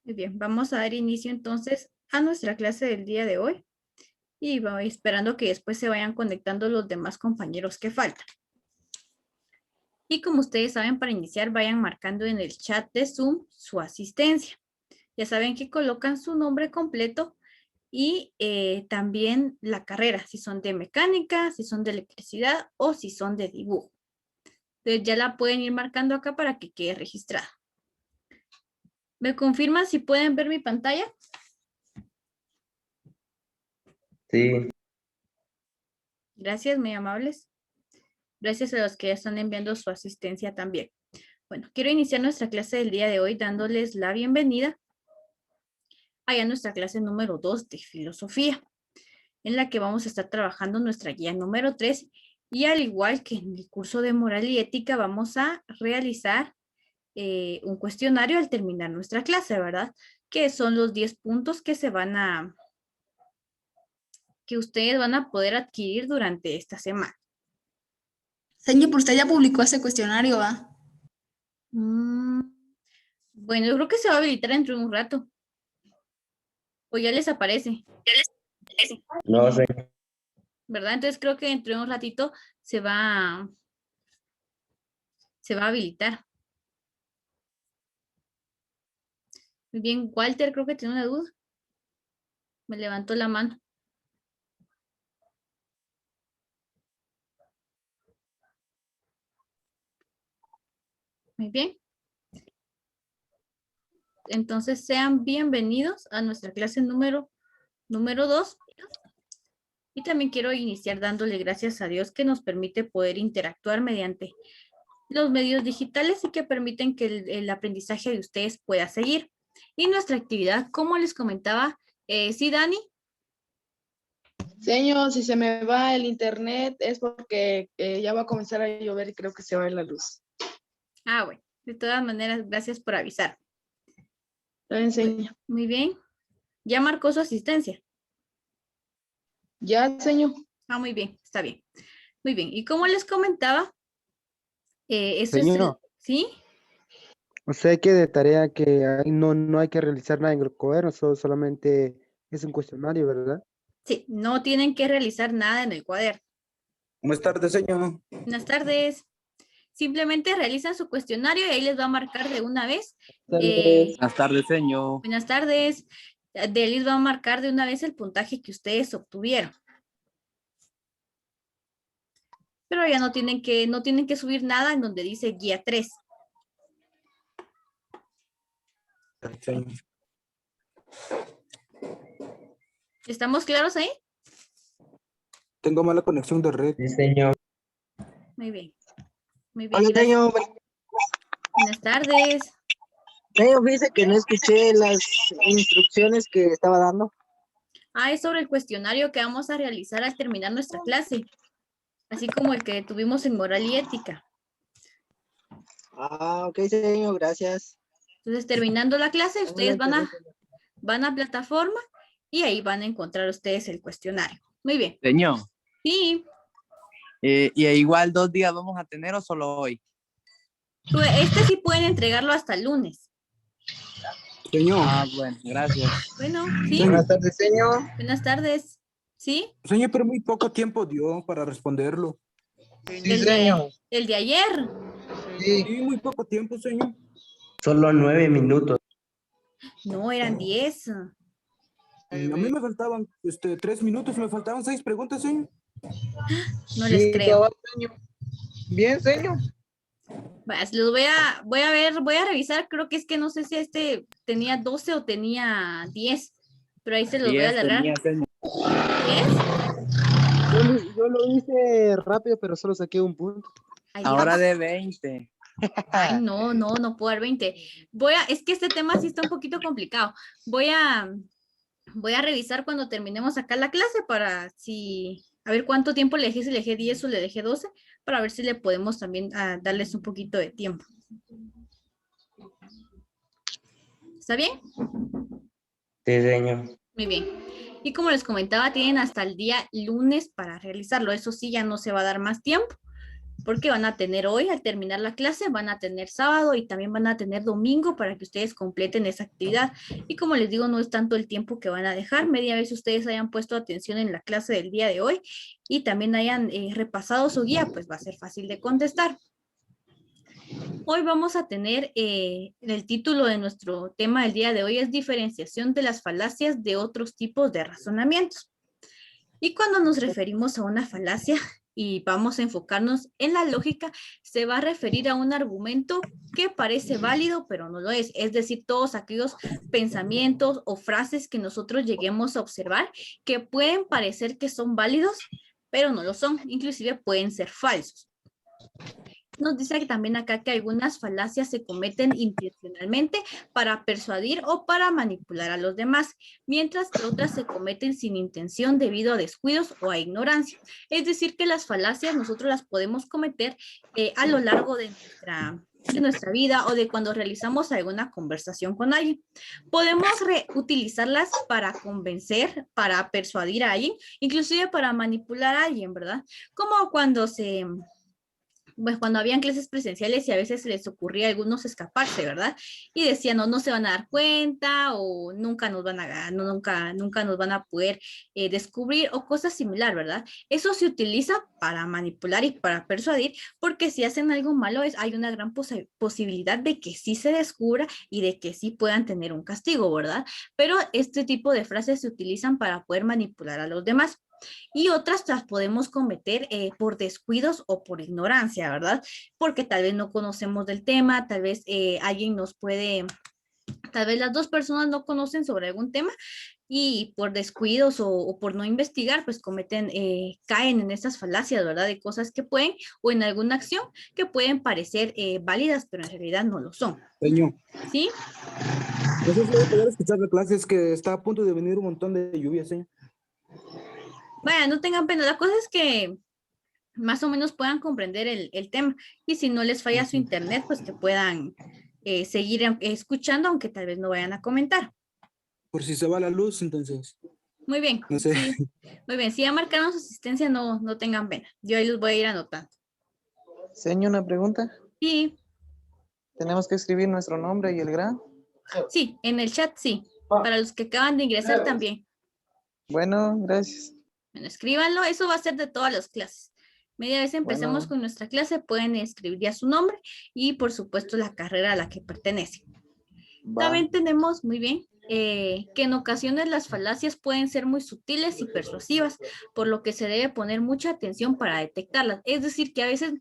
Muy bien, vamos a dar inicio entonces a nuestra clase del día de hoy y voy esperando que después se vayan conectando los demás compañeros que faltan. Y como ustedes saben, para iniciar vayan marcando en el chat de Zoom su asistencia. Ya saben que colocan su nombre completo y también la carrera, si son de mecánica, si son de electricidad o si son de dibujo. Entonces ya la pueden ir marcando acá para que quede registrada. ¿Me confirman si pueden ver mi pantalla? Sí. Gracias, muy amables. Gracias a los que ya están enviando su asistencia también. Bueno, quiero iniciar nuestra clase del día de hoy dándoles la bienvenida a nuestra clase número 2 de filosofía, en la que vamos a estar trabajando nuestra guía número 3 y al igual que en el curso de moral y ética vamos a realizar un cuestionario al terminar nuestra clase, ¿verdad? Que son los 10 puntos que que ustedes van a poder adquirir durante esta semana. Señor, pero usted ya publicó ese cuestionario, ¿va? Bueno, yo creo que se va a habilitar dentro de un rato. O ya les aparece. No sé. ¿Verdad? Entonces creo que dentro de un ratito se va a habilitar. Muy bien, Walter creo que tiene una duda. Me levantó la mano. Muy bien. Entonces sean bienvenidos a nuestra clase número 2. Y también quiero iniciar dándole gracias a Dios que nos permite poder interactuar mediante los medios digitales y que permiten que el aprendizaje de ustedes pueda seguir. Y nuestra actividad, como les comentaba, ¿sí, Dani? Señor, si se me va el internet es porque ya va a comenzar a llover y creo que se va a ir la luz. Ah, bueno, de todas maneras, gracias por avisar. Lo enseño. Muy bien. ¿Ya marcó su asistencia? Ya, señor. Ah, muy bien, está bien. Muy bien, y como les comentaba, eso es Señor, ¿sí? o sea que de tarea que no hay que realizar nada en el cuaderno, solamente es un cuestionario, ¿verdad? Sí, no tienen que realizar nada en el cuaderno. Buenas tardes, señor. Buenas tardes. Simplemente realizan su cuestionario y ahí les va a marcar de una vez. Buenas tardes, señor. Buenas tardes. De ahí les va a marcar de una vez el puntaje que ustedes obtuvieron. Pero ya no tienen que subir nada en donde dice guía 3. Señor. ¿Estamos claros ahí? Tengo mala conexión de red. Sí, señor. Muy bien. Muy bien, Hola, gracias. señor. Buenas tardes. Señor, fíjese que no escuché las instrucciones que estaba dando. Ah, es sobre el cuestionario que vamos a realizar al terminar nuestra clase, así como el que tuvimos en moral y ética. Ah, ok, señor, gracias. Entonces, terminando la clase, ustedes van Adelante, a plataforma y ahí van a encontrar ustedes el cuestionario. Muy bien. Señor, Sí, ¿y igual 2 días vamos a tener o solo hoy? este sí pueden entregarlo hasta el lunes. Señor. Ah, bueno, gracias. Bueno, sí. Buenas tardes, señor. Buenas tardes. ¿Sí? Señor, pero muy poco tiempo dio para responderlo. Sí, señor. El de ayer. Sí. Sí, muy poco tiempo, señor. Solo 9 minutos. No, eran 10. A mí me faltaban 3 minutos, me faltaban 6 preguntas, señor. No les creo. cabal, señor. Bien, señor. Los voy a revisar. Creo que es que no sé si este tenía 12 o tenía 10. Pero ahí se los voy a 10 alargar. tenía, señor. ¿10? Yo lo hice rápido, pero solo saqué un punto. Ay, Ahora Dios. de 20. Ay, no puedo dar 20. Es que este tema sí está un poquito complicado. Voy a revisar cuando terminemos acá la clase para a ver cuánto tiempo le dejé, si le dejé 10 o le dejé 12, para ver si le podemos también darles un poquito de tiempo. ¿Está bien? Sí, señor. Muy bien. Y como les comentaba, tienen hasta el día lunes para realizarlo. Eso sí, ya no se va a dar más tiempo. porque van a tener hoy, al terminar la clase, van a tener sábado y también van a tener domingo para que ustedes completen esa actividad. Y como les digo, no es tanto el tiempo que van a dejar, media vez ustedes hayan puesto atención en la clase del día de hoy y también hayan repasado su guía, pues va a ser fácil de contestar. Hoy vamos a tener el título de nuestro tema del día de hoy es diferenciación de las falacias de otros tipos de razonamientos. Y cuando nos referimos a una falacia y vamos a enfocarnos en la lógica, se va a referir a un argumento que parece válido, pero no lo es. Es decir, todos aquellos pensamientos o frases que nosotros lleguemos a observar que pueden parecer que son válidos, pero no lo son. Inclusive pueden ser falsos. Nos dice también acá que algunas falacias se cometen intencionalmente para persuadir o para manipular a los demás, mientras que otras se cometen sin intención debido a descuidos o a ignorancia. Es decir, que las falacias nosotros las podemos cometer a lo largo de nuestra vida o de cuando realizamos alguna conversación con alguien. Podemos utilizarlas para convencer, para persuadir a alguien, inclusive para manipular a alguien, ¿verdad? Como cuando pues cuando habían clases presenciales y a veces se les ocurría a algunos escaparse, ¿verdad? Y decían, no se van a dar cuenta o nunca nos van a, nunca nos van a poder descubrir o cosas similar, ¿verdad? Eso se utiliza para manipular y para persuadir porque si hacen algo malo hay una gran posibilidad de que sí se descubra y de que sí puedan tener un castigo, ¿verdad? Pero este tipo de frases se utilizan para poder manipular a los demás. Y otras las podemos cometer por descuidos o por ignorancia, ¿verdad? Porque tal vez no conocemos del tema, tal vez alguien nos puede, tal vez las dos personas no conocen sobre algún tema y por descuidos o por no investigar, pues cometen, caen en estas falacias, ¿verdad? De cosas que pueden o en alguna acción que pueden parecer válidas, pero en realidad no lo son. Señor, ¿Sí? no sé si voy a poder escuchar la clase, es que está a punto de venir un montón de lluvia, señor. Vaya, no tengan pena. La cosa es que más o menos puedan comprender el tema y si no les falla su internet, pues que puedan seguir escuchando, aunque tal vez no vayan a comentar. Por si se va la luz, entonces, Muy bien. no sé. Sí, muy bien. Si ya marcaron su asistencia, no tengan pena. Yo ahí los voy a ir anotando. Señor, una pregunta. Sí, ¿Tenemos que escribir nuestro nombre y el grado? sí, en el chat sí. Para los que acaban de ingresar también. Bueno, gracias. Bueno, escríbanlo. Eso va a ser de todas las clases. Media vez empecemos Bueno. con nuestra clase, pueden escribir ya su nombre y por supuesto la carrera a la que pertenece. Va. También tenemos, muy bien, que en ocasiones las falacias pueden ser muy sutiles y persuasivas, por lo que se debe poner mucha atención para detectarlas. Es decir, que a veces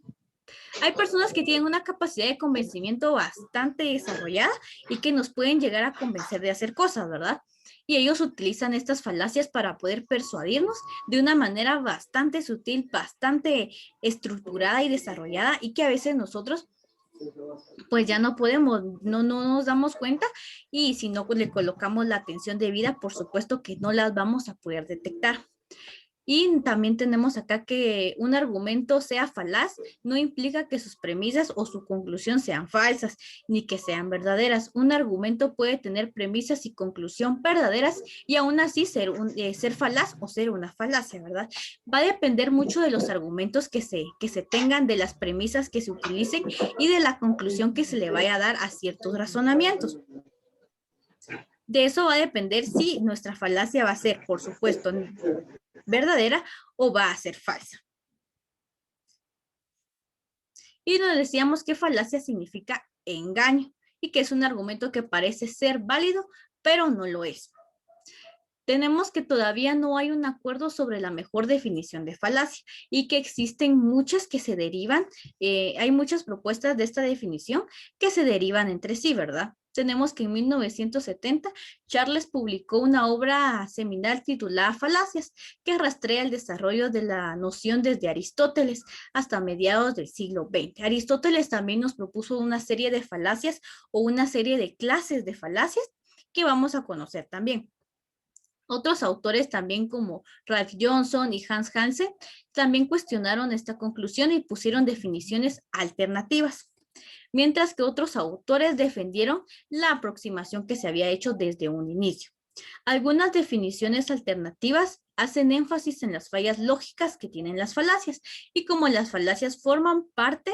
hay personas que tienen una capacidad de convencimiento bastante desarrollada y que nos pueden llegar a convencer de hacer cosas, ¿verdad? Y ellos utilizan estas falacias para poder persuadirnos de una manera bastante sutil, bastante estructurada y desarrollada y que a veces nosotros pues ya no podemos, no nos damos cuenta y si no pues le colocamos la atención debida, por supuesto que no las vamos a poder detectar. Y también tenemos acá que un argumento sea falaz no implica que sus premisas o su conclusión sean falsas, ni que sean verdaderas. Un argumento puede tener premisas y conclusión verdaderas y aún así ser falaz o ser una falacia, ¿verdad? Va a depender mucho de los argumentos que se tengan, de las premisas que se utilicen y de la conclusión que se le vaya a dar a ciertos razonamientos. De eso va a depender si nuestra falacia va a ser, por supuesto, verdadera o va a ser falsa. Y nos decíamos que falacia significa engaño y que es un argumento que parece ser válido, pero no lo es. Tenemos que todavía no hay un acuerdo sobre la mejor definición de falacia y que existen muchas que se derivan, hay muchas propuestas de esta definición que se derivan entre sí, ¿verdad? Tenemos que en 1970 Charles publicó una obra seminal titulada Falacias, que rastrea el desarrollo de la noción desde Aristóteles hasta mediados del siglo XX. Aristóteles también nos propuso una serie de falacias o una serie de clases de falacias que vamos a conocer también. Otros autores también como Ralph Johnson y Hans Hansen también cuestionaron esta conclusión y pusieron definiciones alternativas, mientras que otros autores defendieron la aproximación que se había hecho desde un inicio. Algunas definiciones alternativas hacen énfasis en las fallas lógicas que tienen las falacias. Y como las falacias forman parte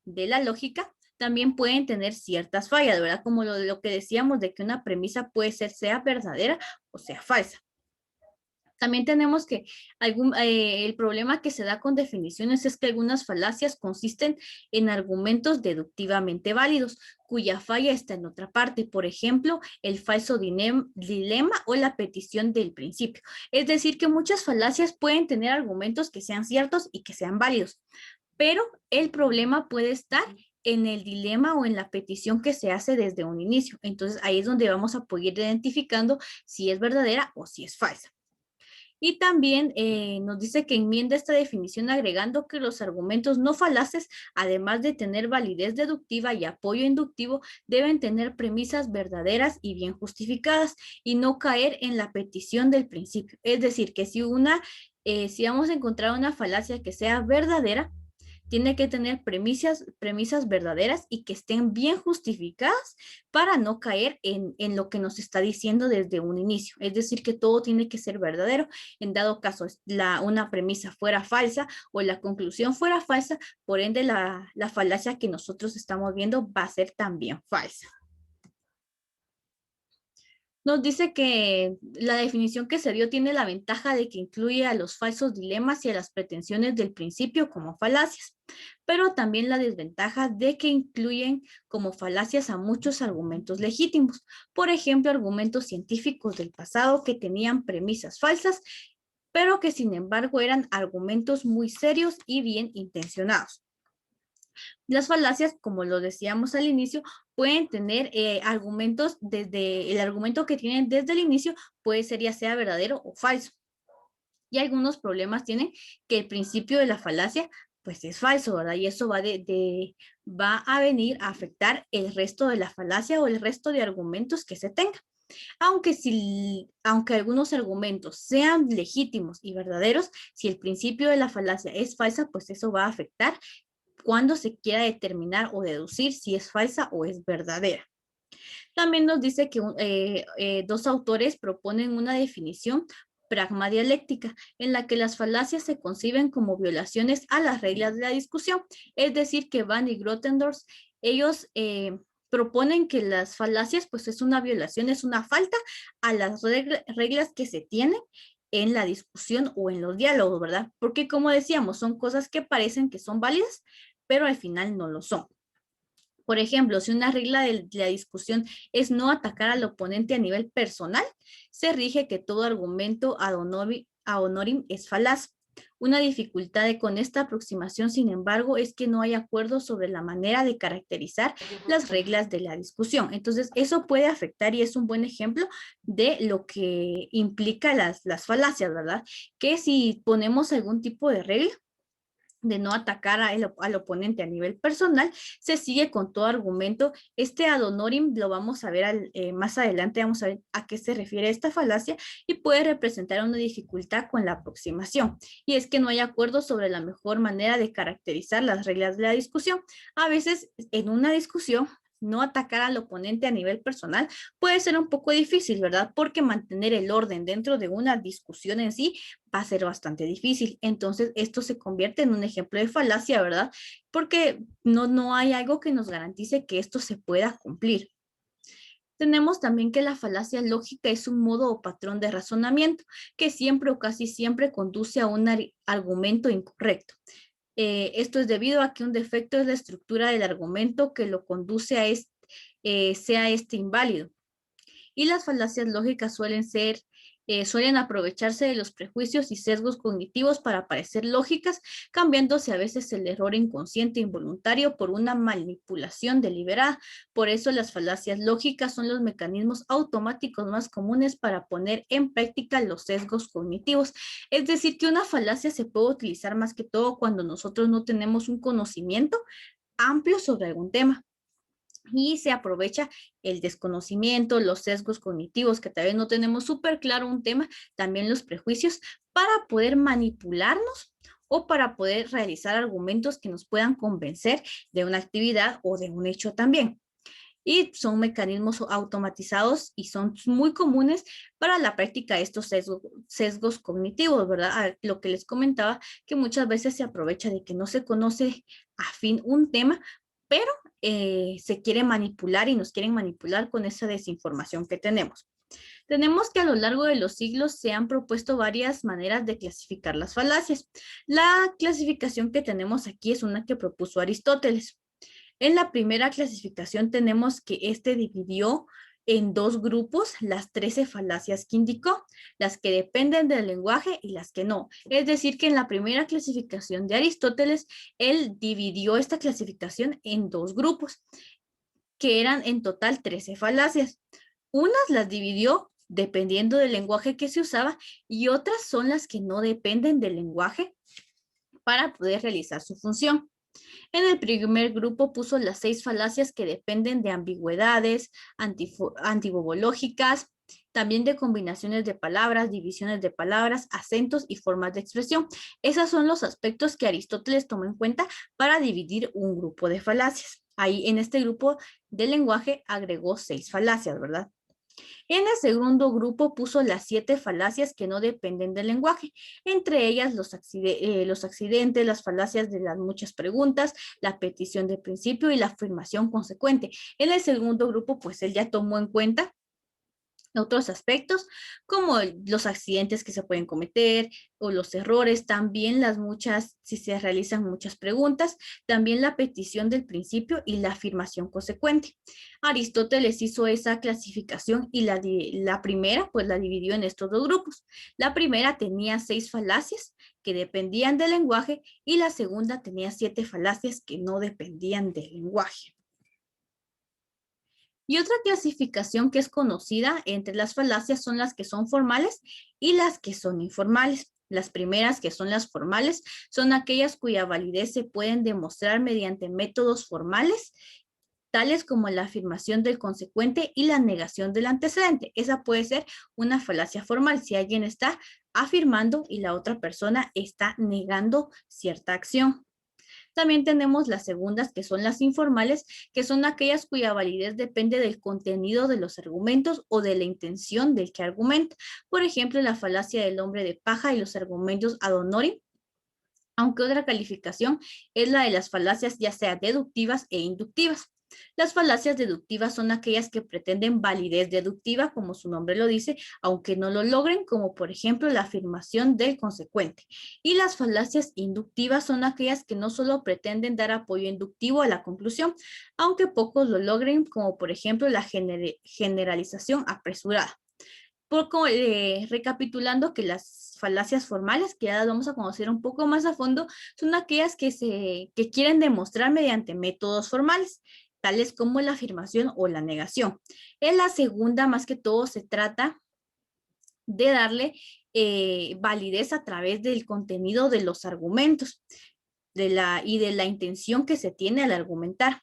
de la lógica, también pueden tener ciertas fallas, ¿verdad? Como lo que decíamos de que una premisa puede ser sea verdadera o sea falsa. También tenemos que el problema que se da con definiciones es que algunas falacias consisten en argumentos deductivamente válidos, cuya falla está en otra parte. Por ejemplo, el falso dilema o la petición del principio. Es decir, que muchas falacias pueden tener argumentos que sean ciertos y que sean válidos, pero el problema puede estar en el dilema o en la petición que se hace desde un inicio. Entonces, ahí es donde vamos a poder ir identificando si es verdadera o si es falsa. Y también nos dice que enmienda esta definición agregando que los argumentos no falaces, además de tener validez deductiva y apoyo inductivo, deben tener premisas verdaderas y bien justificadas y no caer en la petición del principio. Es decir, que si vamos a encontrar una falacia que sea verdadera, tiene que tener premisas verdaderas y que estén bien justificadas para no caer en lo que nos está diciendo desde un inicio. Es decir, que todo tiene que ser verdadero. En dado caso, una premisa fuera falsa o la conclusión fuera falsa, por ende la falacia que nosotros estamos viendo va a ser también falsa. Nos dice que la definición que se dio tiene la ventaja de que incluye a los falsos dilemas y a las pretensiones del principio como falacias, pero también la desventaja de que incluyen como falacias a muchos argumentos legítimos. Por ejemplo, argumentos científicos del pasado que tenían premisas falsas, pero que sin embargo eran argumentos muy serios y bien intencionados. Las falacias, como lo decíamos al inicio, pueden tener argumentos desde el argumento que tienen desde el inicio, puede ser ya sea verdadero o falso. Y algunos problemas tienen que el principio de la falacia pues es falso, ¿verdad? Y eso va a venir a afectar el resto de la falacia o el resto de argumentos que se tenga. Aunque algunos argumentos sean legítimos y verdaderos, si el principio de la falacia es falsa, pues eso va a afectar cuando se quiera determinar o deducir si es falsa o es verdadera. También nos dice que dos autores proponen una definición pragmadialéctica, en la que las falacias se conciben como violaciones a las reglas de la discusión. Es decir, que Van y Grotendorf, ellos proponen que las falacias pues es una violación, es una falta a las reglas que se tienen en la discusión o en los diálogos, ¿verdad? Porque como decíamos, son cosas que parecen que son válidas, pero al final no lo son. Por ejemplo, si una regla de la discusión es no atacar al oponente a nivel personal, se rige que todo argumento ad honorem es falaz. Una dificultad con esta aproximación, sin embargo, es que no hay acuerdo sobre la manera de caracterizar las reglas de la discusión. Entonces, eso puede afectar y es un buen ejemplo de lo que implica las falacias, ¿verdad? Que si ponemos algún tipo de regla, de no atacar al oponente a nivel personal, se sigue con todo argumento. Este ad honorem lo vamos a ver más adelante, vamos a ver a qué se refiere esta falacia y puede representar una dificultad con la aproximación. Y es que no hay acuerdo sobre la mejor manera de caracterizar las reglas de la discusión. A veces en una discusión, no atacar al oponente a nivel personal puede ser un poco difícil, ¿verdad? Porque mantener el orden dentro de una discusión en sí va a ser bastante difícil. Entonces, esto se convierte en un ejemplo de falacia, ¿verdad? Porque no hay algo que nos garantice que esto se pueda cumplir. Tenemos también que la falacia lógica es un modo o patrón de razonamiento que siempre o casi siempre conduce a un argumento incorrecto. Esto es debido a que un defecto es la estructura del argumento que lo conduce a sea inválido. Y las falacias lógicas suelen aprovecharse de los prejuicios y sesgos cognitivos para parecer lógicas, cambiándose a veces el error inconsciente e involuntario por una manipulación deliberada. Por eso las falacias lógicas son los mecanismos automáticos más comunes para poner en práctica los sesgos cognitivos. Es decir, que una falacia se puede utilizar más que todo cuando nosotros no tenemos un conocimiento amplio sobre algún tema. Y se aprovecha el desconocimiento, los sesgos cognitivos, que tal vez no tenemos súper claro un tema, también los prejuicios, para poder manipularnos o para poder realizar argumentos que nos puedan convencer de una actividad o de un hecho también. y son mecanismos automatizados y son muy comunes para la práctica de estos sesgos cognitivos, ¿verdad? Lo que les comentaba, que muchas veces se aprovecha de que no se conoce a fin un tema, pero se quiere manipular y nos quieren manipular con esa desinformación que tenemos. Tenemos que a lo largo de los siglos se han propuesto varias maneras de clasificar las falacias. La clasificación que tenemos aquí es una que propuso Aristóteles. En la primera clasificación tenemos que dividió en dos grupos las 13 falacias que indicó, las que dependen del lenguaje y las que no. Es decir, que en la primera clasificación de Aristóteles, él dividió esta clasificación en dos grupos, que eran en total 13 falacias. Unas las dividió dependiendo del lenguaje que se usaba y otras son las que no dependen del lenguaje para poder realizar su función. En el primer grupo puso las 6 falacias que dependen de ambigüedades, antibobológicas, también de combinaciones de palabras, divisiones de palabras, acentos y formas de expresión. Esos son los aspectos que Aristóteles tomó en cuenta para dividir un grupo de falacias. Ahí en este grupo del lenguaje agregó 6 falacias, ¿verdad? En el segundo grupo puso las 7 falacias que no dependen del lenguaje, entre ellas los accidentes, las falacias de las muchas preguntas, la petición de principio y la afirmación consecuente. En el segundo grupo, pues él ya tomó en cuenta otros aspectos como los accidentes que se pueden cometer o los errores, también si se realizan muchas preguntas, también la petición del principio y la afirmación consecuente. Aristóteles hizo esa clasificación y la primera pues la dividió en estos dos grupos. La primera tenía 6 falacias que dependían del lenguaje y la segunda tenía 7 falacias que no dependían del lenguaje. Y otra clasificación que es conocida entre las falacias son las que son formales y las que son informales. Las primeras, que son las formales, son aquellas cuya validez se pueden demostrar mediante métodos formales, tales como la afirmación del consecuente y la negación del antecedente. Esa puede ser una falacia formal, si alguien está afirmando y la otra persona está negando cierta acción. También tenemos las segundas, que son las informales, que son aquellas cuya validez depende del contenido de los argumentos o de la intención del que argumenta. Por ejemplo, la falacia del hombre de paja y los argumentos ad honorem, aunque otra calificación es la de las falacias ya sea deductivas e inductivas. Las falacias deductivas son aquellas que pretenden validez deductiva, como su nombre lo dice, aunque no lo logren, como por ejemplo la afirmación del consecuente. Y las falacias inductivas son aquellas que no solo pretenden dar apoyo inductivo a la conclusión, aunque pocos lo logren, como por ejemplo la generalización apresurada. Recapitulando que las falacias formales, que ya las vamos a conocer un poco más a fondo, son aquellas que quieren demostrar mediante métodos formales, tales como la afirmación o la negación. En la segunda, más que todo, se trata de darle validez a través del contenido de los argumentos y de la intención que se tiene al argumentar.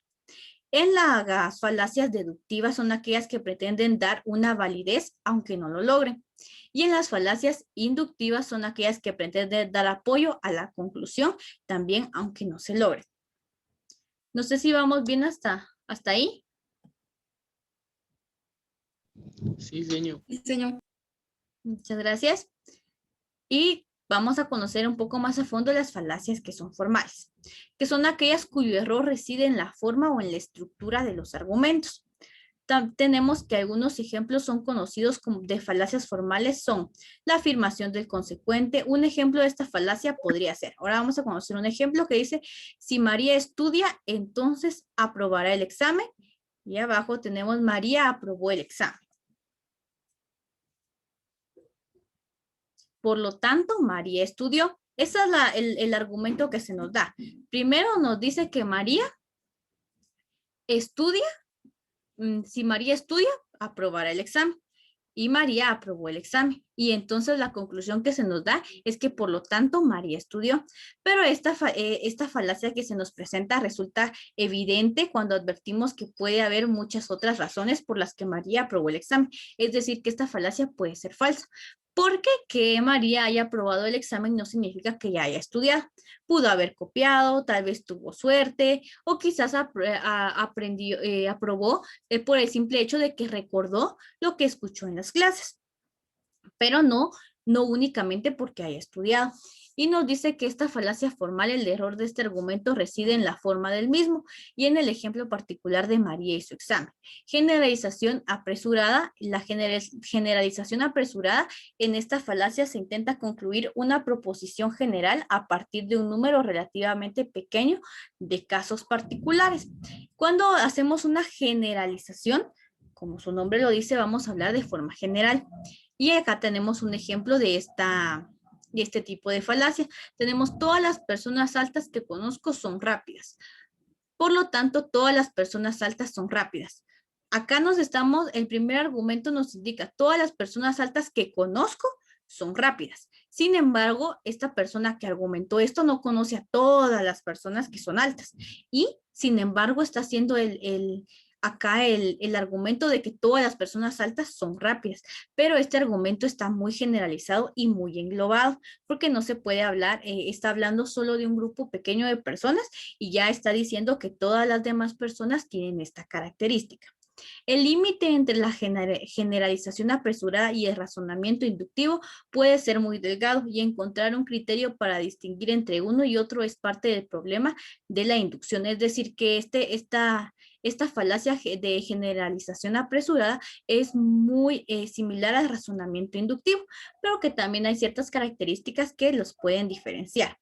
En las falacias deductivas son aquellas que pretenden dar una validez aunque no lo logren. Y en las falacias inductivas son aquellas que pretenden dar apoyo a la conclusión también aunque no se logre. No sé si vamos bien hasta ahí. Sí, señor. Sí, señor. Muchas gracias. Y vamos a conocer un poco más a fondo las falacias que son formales, que son aquellas cuyo error reside en la forma o en la estructura de los argumentos. Tenemos que algunos ejemplos son conocidos como de falacias formales son la afirmación del consecuente. Un ejemplo de esta falacia podría ser, ahora vamos a conocer un ejemplo que dice, si María estudia, entonces aprobará el examen. Y abajo tenemos María aprobó el examen. Por lo tanto, María estudió. Ese es el argumento que se nos da. Primero nos dice que María estudia. Si María estudia, aprobará el examen. Y María aprobó el examen. Y entonces la conclusión que se nos da es que por lo tanto María estudió. Pero esta falacia que se nos presenta resulta evidente cuando advertimos que puede haber muchas otras razones por las que María aprobó el examen. Es decir, que esta falacia puede ser falsa. Porque que María haya aprobado el examen no significa que ya haya estudiado. Pudo haber copiado, tal vez tuvo suerte, o quizás aprendió, aprobó por el simple hecho de que recordó lo que escuchó en las clases, pero no únicamente porque haya estudiado. Y nos dice que esta falacia formal, el error de este argumento reside en la forma del mismo y en el ejemplo particular de María y su examen. Generalización apresurada. La generalización apresurada, en esta falacia se intenta concluir una proposición general a partir de un número relativamente pequeño de casos particulares. Cuando hacemos una generalización, como su nombre lo dice, vamos a hablar de forma general. Y acá tenemos un ejemplo de este tipo de falacia. Tenemos todas las personas altas que conozco son rápidas. Por lo tanto, todas las personas altas son rápidas. Acá el primer argumento nos indica todas las personas altas que conozco son rápidas. Sin embargo, esta persona que argumentó esto no conoce a todas las personas que son altas. Y, sin embargo, está haciendo acá el argumento de que todas las personas altas son rápidas, pero este argumento está muy generalizado y muy englobado, porque no se puede hablar, está hablando solo de un grupo pequeño de personas y ya está diciendo que todas las demás personas tienen esta característica. El límite entre la generalización apresurada y el razonamiento inductivo puede ser muy delgado y encontrar un criterio para distinguir entre uno y otro es parte del problema de la inducción. Es decir, que esta falacia de generalización apresurada es muy similar al razonamiento inductivo, pero que también hay ciertas características que los pueden diferenciar.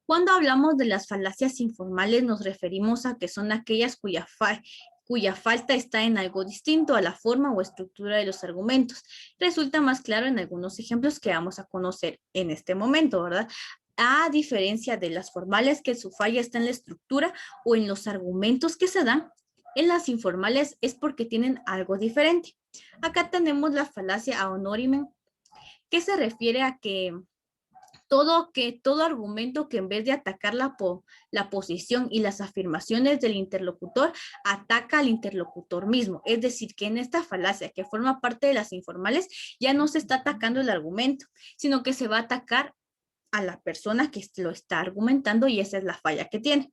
Cuando hablamos de las falacias informales, nos referimos a que son aquellas cuya falta está en algo distinto a la forma o estructura de los argumentos. Resulta más claro en algunos ejemplos que vamos a conocer en este momento, ¿verdad? A diferencia de las formales, que su falla está en la estructura o en los argumentos que se dan, en las informales es porque tienen algo diferente. Acá tenemos la falacia ad honorem, que se refiere a que todo argumento que en vez de atacar la posición y las afirmaciones del interlocutor, ataca al interlocutor mismo. Es decir, que en esta falacia que forma parte de las informales, ya no se está atacando el argumento, sino que se va a atacar a la persona que lo está argumentando y esa es la falla que tiene.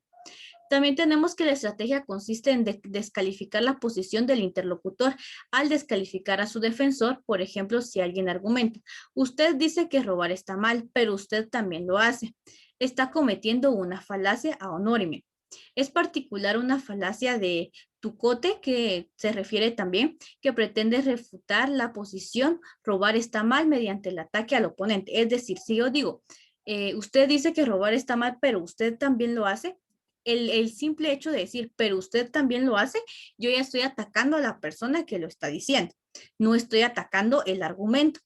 También tenemos que la estrategia consiste en descalificar la posición del interlocutor al descalificar a su defensor. Por ejemplo, si alguien argumenta, usted dice que robar está mal, pero usted también lo hace. Está cometiendo una falacia ad honorem. Es particular una falacia de Tucote, que se refiere también, que pretende refutar la posición, robar está mal mediante el ataque al oponente. Es decir, si yo digo, usted dice que robar está mal, pero usted también lo hace, el simple hecho de decir, pero usted también lo hace, yo ya estoy atacando a la persona que lo está diciendo, no estoy atacando el argumento.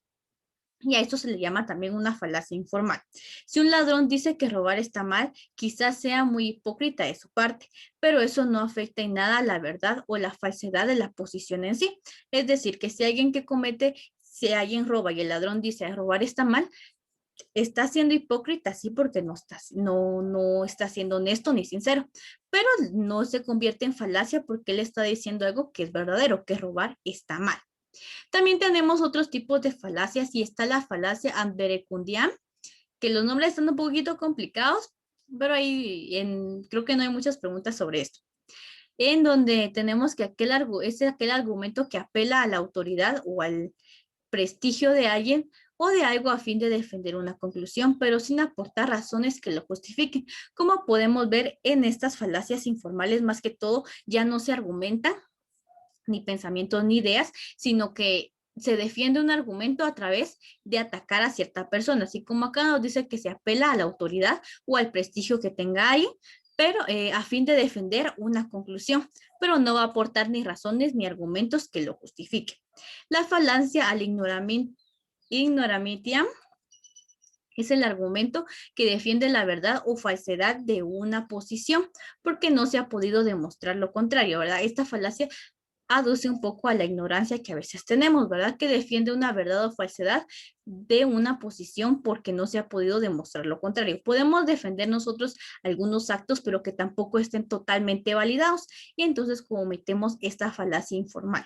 Y a esto se le llama también una falacia informal. Si un ladrón dice que robar está mal, quizás sea muy hipócrita de su parte, pero eso no afecta en nada a la verdad o la falsedad de la posición en sí. Es decir, que si alguien roba y el ladrón dice robar está mal, está siendo hipócrita, sí, porque no está siendo honesto ni sincero, pero no se convierte en falacia porque él está diciendo algo que es verdadero, que robar está mal. También tenemos otros tipos de falacias y está la falacia ad verecundiam, que los nombres están un poquito complicados, pero creo que no hay muchas preguntas sobre esto. En donde tenemos que es aquel argumento que apela a la autoridad o al prestigio de alguien o de algo a fin de defender una conclusión, pero sin aportar razones que lo justifiquen. Como podemos ver en estas falacias informales, más que todo, ya no se argumentan ni pensamientos ni ideas, sino que se defiende un argumento a través de atacar a cierta persona, así como acá nos dice que se apela a la autoridad o al prestigio que tenga alguien, pero a fin de defender una conclusión, pero no va a aportar ni razones ni argumentos que lo justifiquen. La falacia al ignoramitiam es el argumento que defiende la verdad o falsedad de una posición, porque no se ha podido demostrar lo contrario, ¿verdad? Esta falacia aduce un poco a la ignorancia que a veces tenemos, ¿verdad? Que defiende una verdad o falsedad de una posición porque no se ha podido demostrar lo contrario. Podemos defender nosotros algunos actos, pero que tampoco estén totalmente validados, y entonces cometemos esta falacia informal.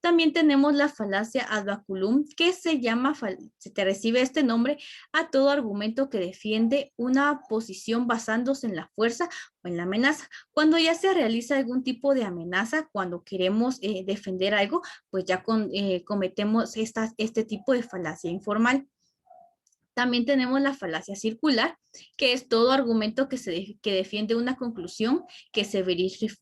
También tenemos la falacia ad baculum, que se llama, se te recibe este nombre a todo argumento que defiende una posición basándose en la fuerza o en la amenaza. Cuando ya se realiza algún tipo de amenaza, cuando queremos defender algo, pues ya cometemos este tipo de falacia informal. También tenemos la falacia circular, que es todo argumento que defiende una conclusión que se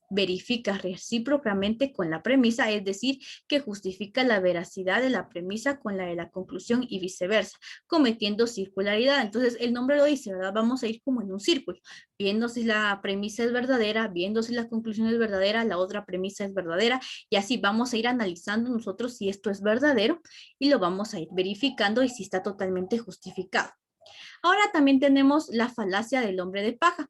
verifica recíprocamente con la premisa, es decir, que justifica la veracidad de la premisa con la de la conclusión y viceversa, cometiendo circularidad. Entonces, el nombre lo dice, ¿verdad? Vamos a ir como en un círculo, viendo si la premisa es verdadera, viendo si la conclusión es verdadera, la otra premisa es verdadera, y así vamos a ir analizando nosotros si esto es verdadero y lo vamos a ir verificando y si está totalmente justificado. Ahora también tenemos la falacia del hombre de paja,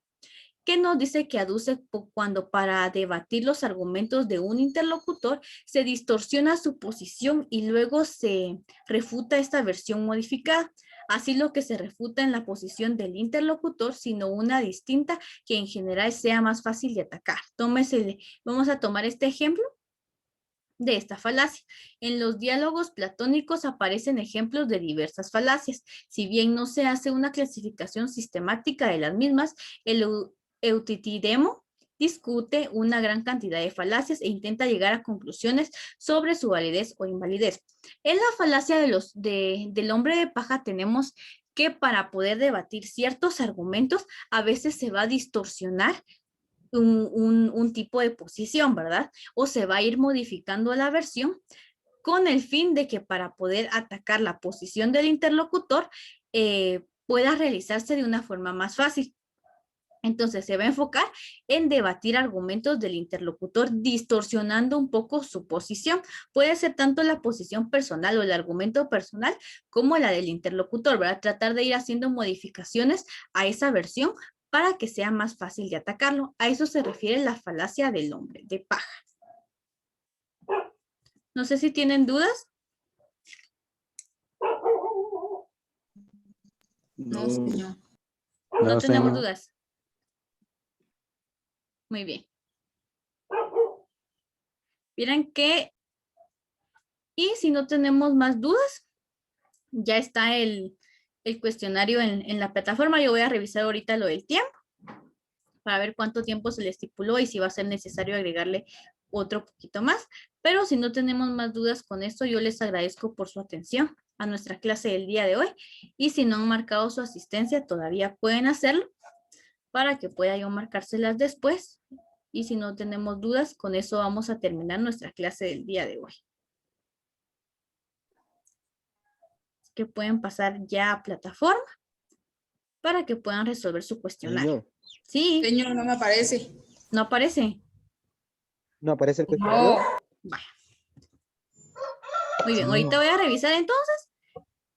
que nos dice que aduce cuando para debatir los argumentos de un interlocutor se distorsiona su posición y luego se refuta esta versión modificada. Así lo que se refuta en la posición del interlocutor, sino una distinta que en general sea más fácil de atacar. Vamos a tomar este ejemplo de esta falacia. En los diálogos platónicos aparecen ejemplos de diversas falacias. Si bien no se hace una clasificación sistemática de las mismas, el Eutidemo discute una gran cantidad de falacias e intenta llegar a conclusiones sobre su validez o invalidez. En la falacia del hombre de paja tenemos que para poder debatir ciertos argumentos, a veces se va a distorsionar un tipo de posición, ¿verdad? O se va a ir modificando la versión con el fin de que para poder atacar la posición del interlocutor pueda realizarse de una forma más fácil. Entonces se va a enfocar en debatir argumentos del interlocutor distorsionando un poco su posición. Puede ser tanto la posición personal o el argumento personal como la del interlocutor, ¿verdad? Tratar de ir haciendo modificaciones a esa versión para que sea más fácil de atacarlo. A eso se refiere la falacia del hombre de paja. No sé si tienen dudas. No, señor. No tenemos señor. dudas. Muy bien. Miren que, y si no tenemos más dudas, ya está el cuestionario en la plataforma. Yo voy a revisar ahorita lo del tiempo para ver cuánto tiempo se le estipuló y si va a ser necesario agregarle otro poquito más. Pero si no tenemos más dudas con esto, yo les agradezco por su atención a nuestra clase del día de hoy. Y si no han marcado su asistencia, todavía pueden hacerlo para que pueda yo marcárselas después. Y si no tenemos dudas, con eso vamos a terminar nuestra clase del día de hoy. Así que pueden pasar ya a plataforma para que puedan resolver su cuestionario. Sí, Señor, no me aparece. no aparece. ¿No aparece el cuestionario? No. Vaya. Muy bien, ahorita voy a revisar entonces.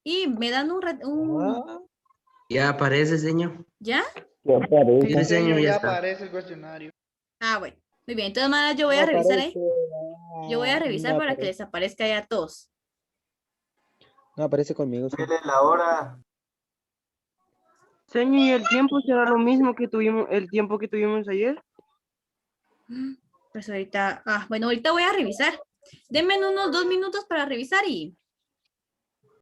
Y me dan Ya aparece, señor. ¿Ya? Sí, señor, ya está. aparece el cuestionario. Ah, bueno. Muy bien, entonces mañana yo voy a revisar ahí. Yo voy a revisar No para que aparece. les aparezca ya a todos. No aparece conmigo. Sí. La hora. Señor, ¿y el tiempo será lo mismo que tuvimos, el tiempo que tuvimos ayer? Pues ahorita, bueno, ahorita voy a revisar. Denme unos 2 minutos para revisar y